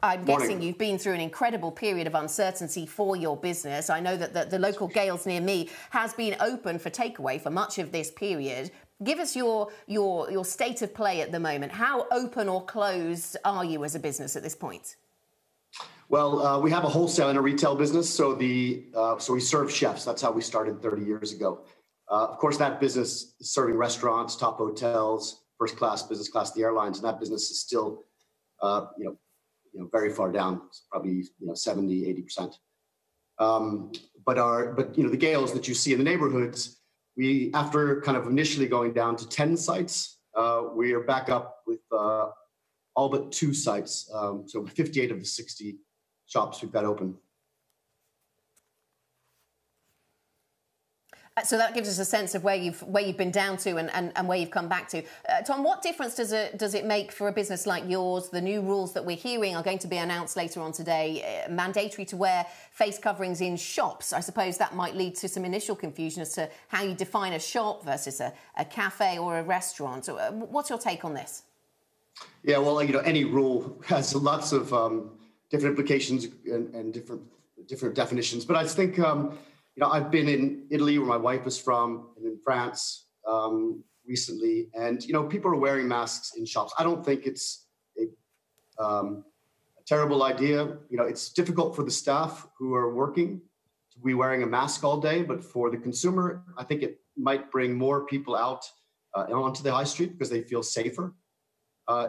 I'm guessing you've been through an incredible period of uncertainty for your business. I know that the local Gail's near me has been open for takeaway for much of this period. Give us your state of play at the moment. How open or closed are you as a business at this point? Well, we have a wholesale and a retail business, so we serve chefs. That's how we started 30 years ago. Of course, that business is serving restaurants, top hotels, first class, business class, the airlines, and that business is still, very far down, probably 70, 80%. But the Gails that you see in the neighborhoods, we, after kind of initially going down to 10 sites, we are back up with all but 2 sites. So 58 of the 60 shops we've got open. So that gives us a sense of where you've been down to and where you've come back to. Tom, what difference does it make for a business like yours? The new rules that we're hearing are going to be announced later on today, mandatory to wear face coverings in shops. I suppose that might lead to some initial confusion as to how you define a shop versus a cafe or a restaurant. So, what's your take on this? Yeah, well, any rule has lots of different implications and different definitions. But I think I've been in Italy, where my wife is from, and in France recently, and people are wearing masks in shops. I don't think it's a terrible idea. It's difficult for the staff who are working to be wearing a mask all day, but for the consumer, I think it might bring more people out onto the high street because they feel safer.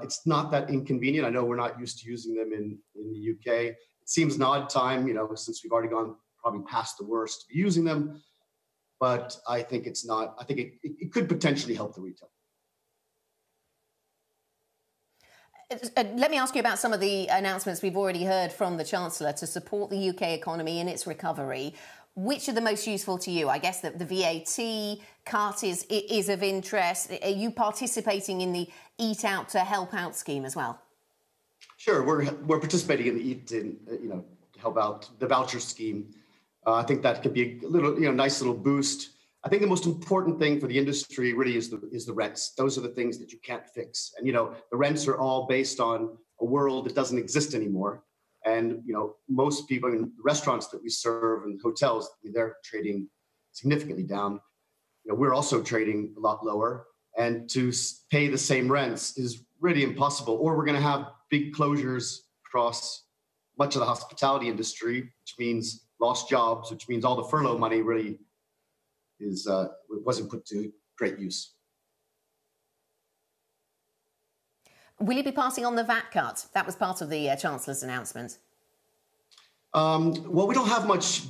It's not that inconvenient. I know we're not used to using them in the UK. It seems an odd time, since we've already gone probably past the worst to be using them, but I think it's not. I think it could potentially help the retail. Let me ask you about some of the announcements we've already heard from the Chancellor to support the UK economy in its recovery. Which are the most useful to you? I guess that the VAT cut is of interest. Are you participating in the Eat Out to Help Out scheme as well? Sure, we're participating in the to help out the voucher scheme. I think that could be a little, nice little boost. I think the most important thing for the industry really is the rents. Those are the things that you can't fix. And, the rents are all based on a world that doesn't exist anymore. And, most people in restaurants that we serve and hotels, they're trading significantly down. We're also trading a lot lower. And to pay the same rents is really impossible. Or we're going to have big closures across much of the hospitality industry, which means lost jobs, which means all the furlough money really wasn't put to great use. Will you be passing on the VAT cut? That was part of the Chancellor's announcement. Well, we don't have much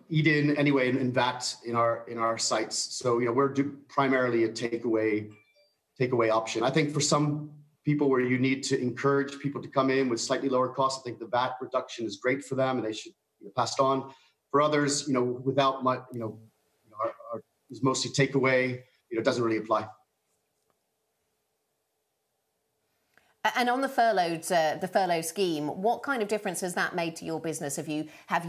eat-in anyway in VAT in our sites, so we're primarily a takeaway option. I think for some people where you need to encourage people to come in with slightly lower costs, I think the VAT reduction is great for them, and they should pass it on. For others, without much, is mostly takeaway. It doesn't really apply. And on the furlough scheme, what kind of difference has that made to your business? Have you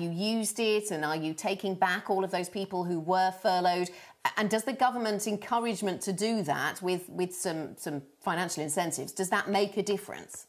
used it, and are you taking back all of those people who were furloughed? And does the government's encouragement to do that with some financial incentives, does that make a difference?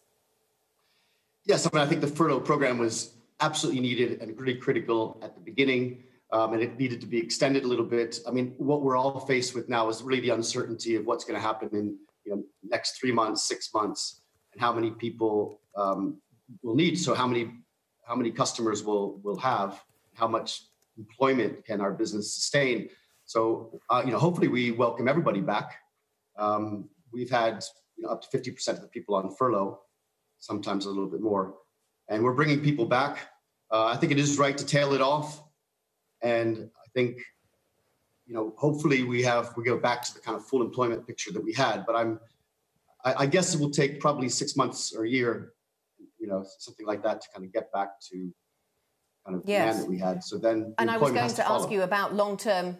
Yes, I think the furlough program was absolutely needed and really critical at the beginning, and it needed to be extended a little bit. What we're all faced with now is really the uncertainty of what's going to happen in next 3 months, 6 months. And how many people will need? So how many customers will have? How much employment can our business sustain? So hopefully we welcome everybody back. We've had up to 50% of the people on furlough, sometimes a little bit more, and we're bringing people back. I think it is right to tail it off, and I think hopefully we go back to the kind of full employment picture that we had. But I guess it will take probably 6 months or a year, something like that, to kind of get back to kind of demand that we had. So then, and I was going to ask you about long-term.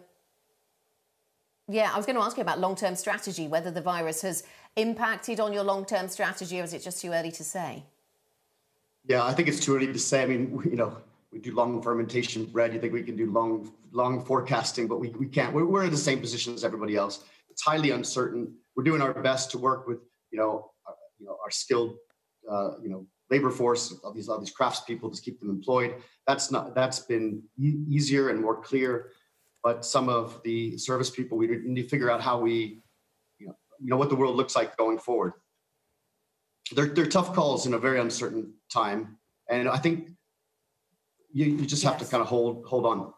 Yeah, I was going to ask you about long-term strategy, whether the virus has impacted on your long-term strategy, or is it just too early to say? Yeah, I think it's too early to say. We do long fermentation bread. You think we can do long forecasting, but we can't. We're in the same position as everybody else. It's highly uncertain. We're doing our best to work with our skilled labor force, all these craftspeople, to keep them employed. That's been easier and more clear. But some of the service people, we need to figure out how we, what the world looks like going forward. They're tough calls in a very uncertain time, and I think you just have to kind of hold on.